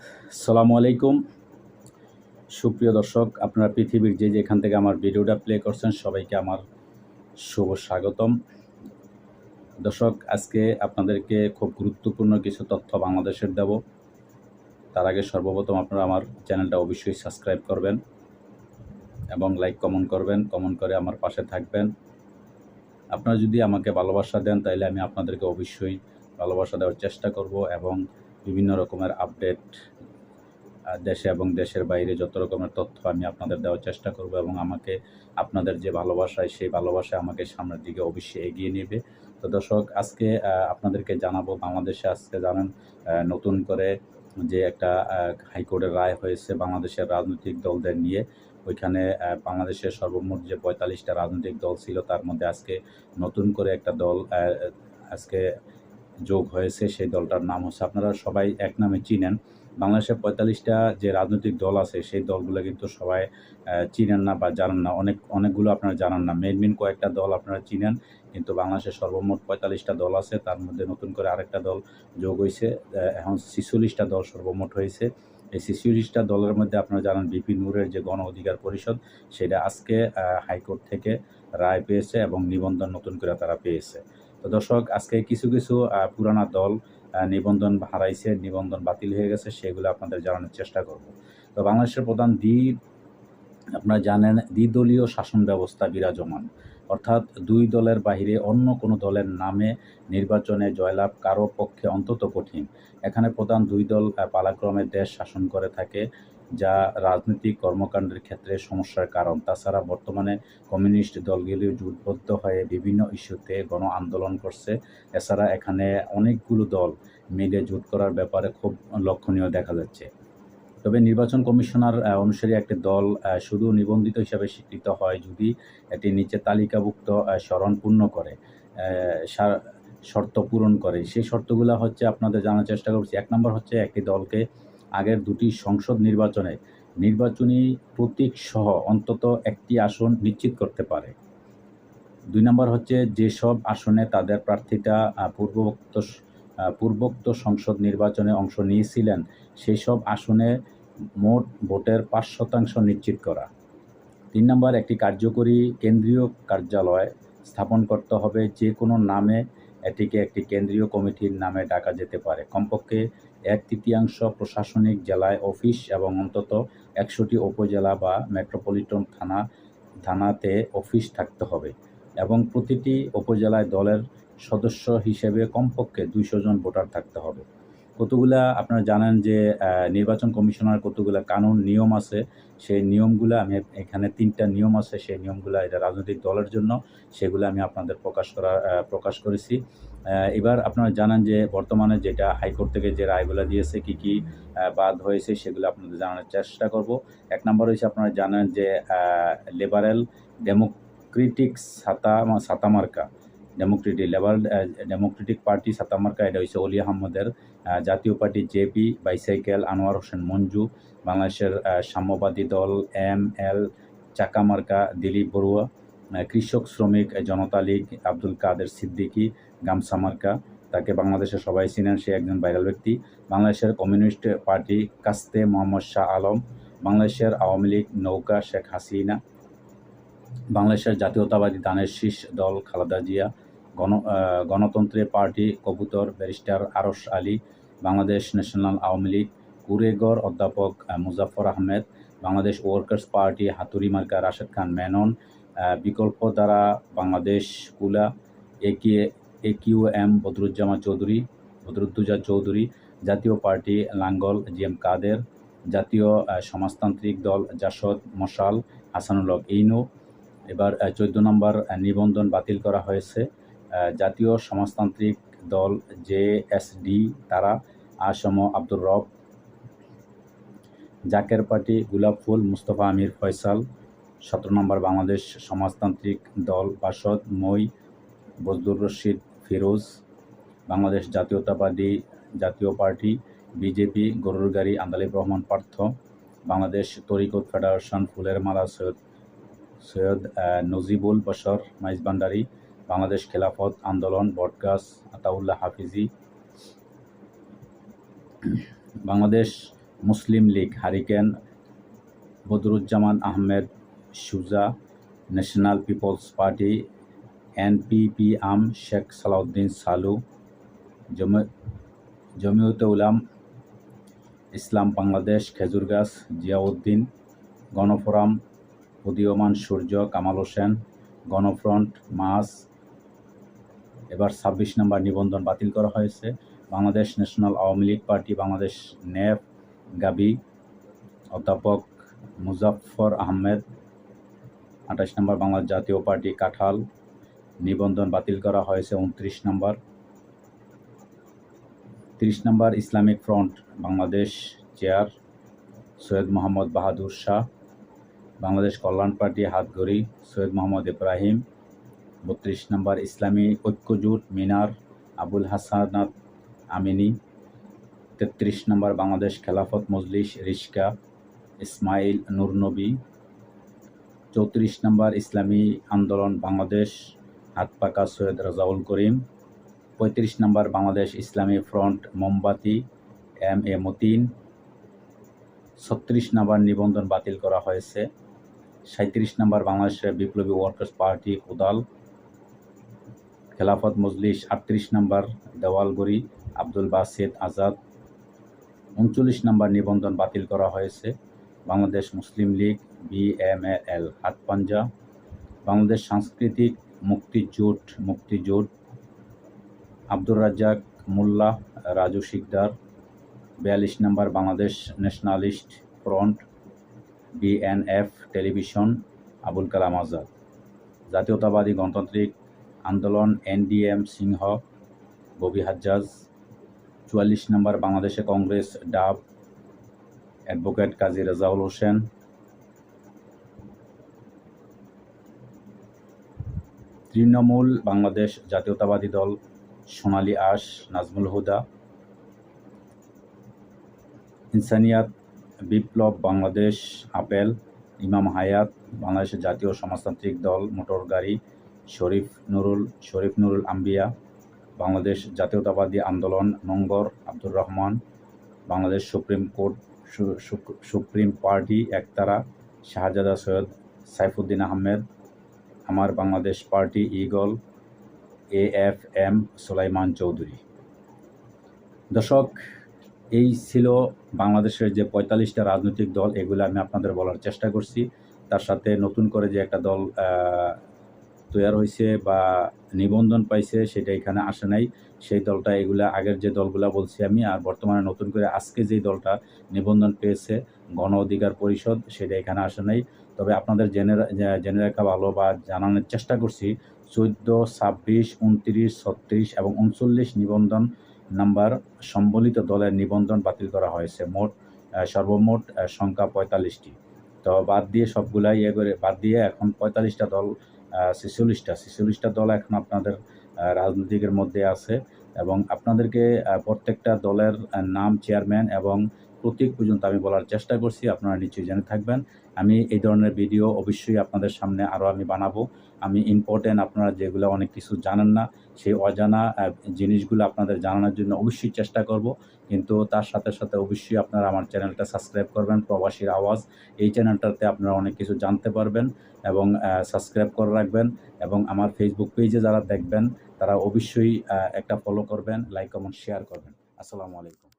আসসালামু আলাইকুম সুপ্রিয় দর্শক, আপনারা পৃথিবীর যে যেখান থেকে আমার ভিডিওটা প্লে করছেন সবাইকে আমার শুভ স্বাগতম। দর্শক, আজকে আপনাদেরকে খুব গুরুত্বপূর্ণ কিছু তথ্য বাংলাদেশের দেব। তার আগে সর্বপ্রথম আপনারা আমার চ্যানেলটা অবশ্যই সাবস্ক্রাইব করবেন এবং লাইক কমেন্ট করবেন, কমেন্ট করে আমার পাশে থাকবেন। আপনারা যদি আমাকে ভালোবাসা দেন তাহলে আমি আপনাদেরকে অবশ্যই ভালোবাসা দেওয়ার চেষ্টা করব এবং বিভিন্ন রকমের আপডেট দেশে এবং দেশের বাইরে যত রকমের তথ্য আমি আপনাদের দেওয়ার চেষ্টা করব এবং আমাকে আপনাদের যে ভালোবাসায় সেই ভালোবাসায় আমাকে সামনের দিকে অবশ্যই এগিয়ে নেবে। তো দর্শক, আজকে আপনাদেরকে জানাবো, বাংলাদেশে আজকে জানেন নতুন করে যে একটা হাইকোর্টের রায় হয়েছে বাংলাদেশের রাজনৈতিক দলদের নিয়ে। ওইখানে বাংলাদেশের সর্বমোট যে ৪৫টা রাজনৈতিক দল ছিল তার মধ্যে আজকে নতুন করে একটা দল আজকে যোগ হয়েছে। সেই দলটার নাম হচ্ছে, আপনারা সবাই এক নামে চিনেন। বাংলাদেশে ৪৫টা যে রাজনৈতিক দল আছে সেই দলগুলো কিন্তু সবাই চিনেন না বা জানেন না, অনেকগুলো আপনারা জানেন না। মেন কয়েকটা দল আপনারা চিনেন, কিন্তু বাংলাদেশে সর্বমোট ৪৫টা দল আছে, তার মধ্যে নতুন করে আরেকটা দল যোগ হয়েছে। এখন ৪৬টা দল সর্বমোট হয়েছে। এই ৪৬টা দলের মধ্যে আপনারা জানেন বিপি নূরের যে গণ অধিকার পরিষদ, সেটা আজকে হাইকোর্ট থেকে রায় পেয়েছে এবং নিবন্ধন নতুন করে তারা পেয়েছে। তো দর্শক, আজকে কিছু পুরানা দল নিবন্ধন হারাইছে, নিবন্ধন বাতিল হয়ে গেছে, সেগুলো আপনাদের জানানোর চেষ্টা করব। তো বাংলাদেশের প্রধান আপনারা জানেন দ্বিদলীয় শাসন ব্যবস্থা বিরাজমান, অর্থাৎ দুই দলের বাহিরে অন্য কোনো দলের নামে নির্বাচনে জয়লাভ কারো পক্ষে অন্তত কঠিন। এখানে প্রধান দুই দল পালাক্রমে দেশ শাসন করে থাকে, যা রাজনৈতিক কর্মকাণ্ডের ক্ষেত্রে সমস্যার কারণ। তাছাড়া বর্তমানে কমিউনিস্ট দলগুলি জোটবদ্ধ হয়ে বিভিন্ন ইস্যুতে গণ আন্দোলন করছে। এছাড়া এখানে অনেকগুলো দল মিলে জোট করার ব্যাপারে খুব লক্ষণীয় দেখা যাচ্ছে। তবে নির্বাচন কমিশনার অনুসারী একটি দল শুধু নিবন্ধিত হিসাবে স্বীকৃত হয় যদি এটি নিচে তালিকাভুক্ত শরণ পূর্ণ করে, শর্ত পূরণ করে। সেই শর্তগুলো হচ্ছে, আপনাদের জানার চেষ্টা করছি। ১ নম্বর হচ্ছে, একটি দলকে আগের দুটি সংসদ নির্বাচনে নির্বাচনী প্রতীক সহ অন্তত একটি আসন নিশ্চিত করতে পারে। ২ নম্বর হচ্ছে, যেসব আসনে তাদের প্রার্থীরা পূর্বোক্ত সংসদ নির্বাচনে অংশ নিয়েছিলেন সেই সব আসনে মোট ভোটের ৫% নিশ্চিত করা। ৩ নম্বর, একটি কার্যকরী কেন্দ্রীয় কার্যালয় স্থাপন করতে হবে। যে কোনো নামে এটিকে একটি কেন্দ্রীয় কমিটির নামে ডাকা যেতে পারে। কমপক্ষে ১/৩ প্রশাসনিক জেলায় অফিস এবং অন্তত ১০০টি উপজেলা বা মেট্রোপলিটন থানাতে অফিস থাকতে হবে এবং প্রতিটি উপজেলায় দলের সদস্য হিসেবে কমপক্ষে ২০০ জন ভোটার থাকতে হবে। কতগুলা আপনারা জানেন যে নির্বাচন কমিশনার কতগুলা কানুন নিয়ম আছে, সেই নিয়মগুলো আমি এখানে ৩টা নিয়ম আছে, সেই নিয়মগুলো এটা রাজনৈতিক দলের জন্য, সেগুলো আমি আপনাদের প্রকাশ করেছি। এবার আপনারা জানেন যে বর্তমানে যেটা হাইকোর্ট থেকে যে রায়গুলো দিয়েছে, কী বাদ হয়েছে সেগুলো আপনাদের জানানোর চেষ্টা করব। ১ নম্বর হচ্ছে, আপনারা জানেন যে লিবারেল ডেমোক্রেটিক ছাতামার্কা ডেমোক্রেটিক পার্টি ছাতামার্কা, এটা হচ্ছে অলি আহমদের। জাতীয় party JP, bicycle Anwar Hossain Manju. বাংলাদেশের সাম্যবাদী দল ML চাকামার্কা দিলীপ বড়ুয়া। কৃষক শ্রমিক জনতা লীগ আব্দুল কাদের সিদ্দিকী গামছা মার্কা, তাকে বাংলাদেশে সবাই চিনেন, সে একজন ভাইরাল ব্যক্তি। বাংলাদেশের কমিউনিস্ট পার্টি কাস্তে মোহাম্মদ শাহ আলম। বাংলাদেশের আওয়ামী লীগ নৌকা শেখ হাসিনা। বাংলাদেশের জাতীয়তাবাদী ধানের শীষ দল খালেদা জিয়া। গণতন্ত্রের পার্টি কবুতর ব্যারিস্টার আরশ আলী। বাংলাদেশ ন্যাশনাল আওয়ামী লীগ কুরেগড় অধ্যাপক মুজাফর আহমেদ। বাংলাদেশ ওয়ার্কার্স পার্টি হাতুড়ি মার্কা রাশেদ খান মেনন। বিকল্পধারা বাংলাদেশ কুলা AQM বদরুদ্দোজা চৌধুরী। জাতীয় পার্টি লাঙ্গল GM কাদের। জাতীয় সমাজতান্ত্রিক দল জাসদ মশাল হাসানুল হক ইনু। এবার 14 নম্বর নিবন্ধন বাতিল করা হয়েছে। জাতীয় সমাজতান্ত্রিক দল JSD তারা আসম আব্দুর রব। জাকের পার্টি গোলাপ ফুল মুস্তফা আমির ফয়সাল। 17 নম্বর বাংলাদেশ সমাজতান্ত্রিক দল বাসদ মই বজলুর রশিদ ফিরোজ। বাংলাদেশ জাতীয় পার্টি BJP গরুর গাড়ি আন্দালিব রহমান পার্থ। বাংলাদেশ তরিকত ফেডারেশন ফুলের মালা সৈয়দ নজিবুল বশর মাইজভান্ডারী। বাংলাদেশ খেলাফত আন্দোলন বটগাছ আতাউল্লাহ হাফিজি। বাংলাদেশ মুসলিম লীগ হারিকেন বদরুজ্জামান আহমেদ সুজা, ন্যাশনাল পিপলস পার্টি এনপিপি আম শেখ সালাউদ্দিন সালু, জমিয়তে উলাম ইসলাম বাংলাদেশ খেজুরগাছ জিয়াউদ্দিন, গণফোরাম উদীয়মান সূর্য কামাল হোসেন, গণফ্রন্ট মাস। এবার ২৬ নম্বর নিবন্ধন বাতিল করা হয়েছে। বাংলাদেশ ন্যাশনাল আওয়ামী লীগ পার্টি বাংলাদেশ নেফ গাবি অধ্যাপক মুজাফফর আহমেদ। ২৮ নম্বর বাংলাদেশ জাতীয় পার্টি কাঁঠাল, নিবন্ধন বাতিল করা হয়েছে ২৯ নম্বর। ৩০ নম্বর Islamic front Bangladesh chair Syed Mohammad Bahadur Shah. Bangladesh Kalyan party হাতগড়ি সৈয়দ মোহাম্মদ ইব্রাহিম। ৩২ নম্বর ইসলামী ঐক্যজোট মিনার আবুল হাসানাত আমিনী। ৩৩ নম্বর বাংলাদেশ খেলাফত মজলিস রিশকা ইসমাইল নূরনবী। ৩৪ নম্বর ইসলামী আন্দোলন বাংলাদেশ হাতপাকা সৈয়দ রাজাউল করিম। ৩৫ নম্বর বাংলাদেশ ইসলামী ফ্রন্ট মোমবাতি এম এ মতিন। ৩৬ নম্বর নিবন্ধন বাতিল করা হয়েছে। ৩৭ নম্বর বাংলাদেশের বিপ্লবী ওয়ার্কার্স পার্টি কোদাল। খেলাফত মজলিস ৩৮ নম্বর দেওয়ালগড়ি আব্দুল বাসিত আজাদ। ৩৯ নম্বর নিবন্ধন বাতিল করা হয়েছে। বাংলাদেশ মুসলিম লীগ BMAL হাতপাঞ্জা। বাংলাদেশ সাংস্কৃতিক মুক্তিজোট আব্দুর রাজ্জাক মোল্লা রাজু শিকদার। ৪২ নম্বর Bangladesh nationalist front BNF television Abul Kalam Azad. Jatiyatabadi Ganatantrik আন্দোলন NDM সিংহ ববি হাজ্জাজ। ৪৪ নম্বর বাংলাদেশে কংগ্রেস ডাব অ্যাডভোকেট কাজী রেজাউল হোসেন। তৃণমূল বাংলাদেশ জাতীয়তাবাদী দল সোনালী আশ নাজমুল হুদা। ইনসানিয়াত বিপ্লব বাংলাদেশ আপেল ইমাম হায়াত। বাংলাদেশের জাতীয় সমাজতান্ত্রিক দল মোটর গাড়ি শরীফ নুরুল আম্বিয়া। বাংলাদেশ জাতীয়তাবাদী আন্দোলন নোঙ্গর আব্দুর রহমান। বাংলাদেশ সুপ্রিম পার্টি একতারা শাহজাদা সৈয়দ সাইফুদ্দিন আহমেদ। আমার Bangladesh party eagle AFM Sulaiman Chowdhury. দর্শক, এই ছিল বাংলাদেশের যে ৪৫টা রাজনৈতিক দল, এগুলো আমি আপনাদের বলার চেষ্টা করছি। তার সাথে নতুন করে যে একটা দল তৈরি হয়েছে বা নিবন্ধন পাইছে সেটা এখানে আসে নাই। সেই দলটা এগুলা আগের যে দলগুলা বলছি আমি, আর বর্তমানে নতুন করে আজকে যেই দলটা নিবন্ধন পেয়েছে গণ অধিকার পরিষদ, সেটা এখানে আসে নাই। তবে আপনাদের জেনে রাখা ভালো বা জানানোর চেষ্টা করছি 14, 26, 29, 36 এবং 39 নিবন্ধন নাম্বার সম্বলিত দলের নিবন্ধন বাতিল করা হয়েছে। সর্বমোট সংখ্যা 45টি। তো বাদ দিয়ে সবগুলাই বাদ দিয়ে এখন 45টা দল 46টা দল এখন আপনাদের রাজনীতিকের মধ্যে আছে এবং আপনাদেরকে প্রত্যেকটা দলের নাম, চেয়ারম্যান এবং প্রতীক পর্যন্ত আমি বলার চেষ্টা করছি। আপনারা নিশ্চয়ই জেনে থাকবেন। আমি এই ধরনের ভিডিও অবশ্যই আপনাদের সামনে আরও আমি বানাবো। আমি ইম্পর্টেন্ট আপনারা যেগুলো অনেক কিছু জানেন না, সেই অজানা জিনিসগুলো আপনাদের জানানোর জন্য অবশ্যই চেষ্টা করব। কিন্তু তার সাথে সাথে অবশ্যই আপনারা আমার চ্যানেলটা সাবস্ক্রাইব করবেন, প্রবাসীর আওয়াজ। এই চ্যানেলটাতে আপনারা অনেক কিছু জানতে পারবেন এবং সাবস্ক্রাইব করে রাখবেন। এবং আমার ফেসবুক পেজে যারা দেখবেন তারা অবশ্যই একটা ফলো করবেন, লাইক কমেন্ট শেয়ার করবেন। আসসালামু আলাইকুম।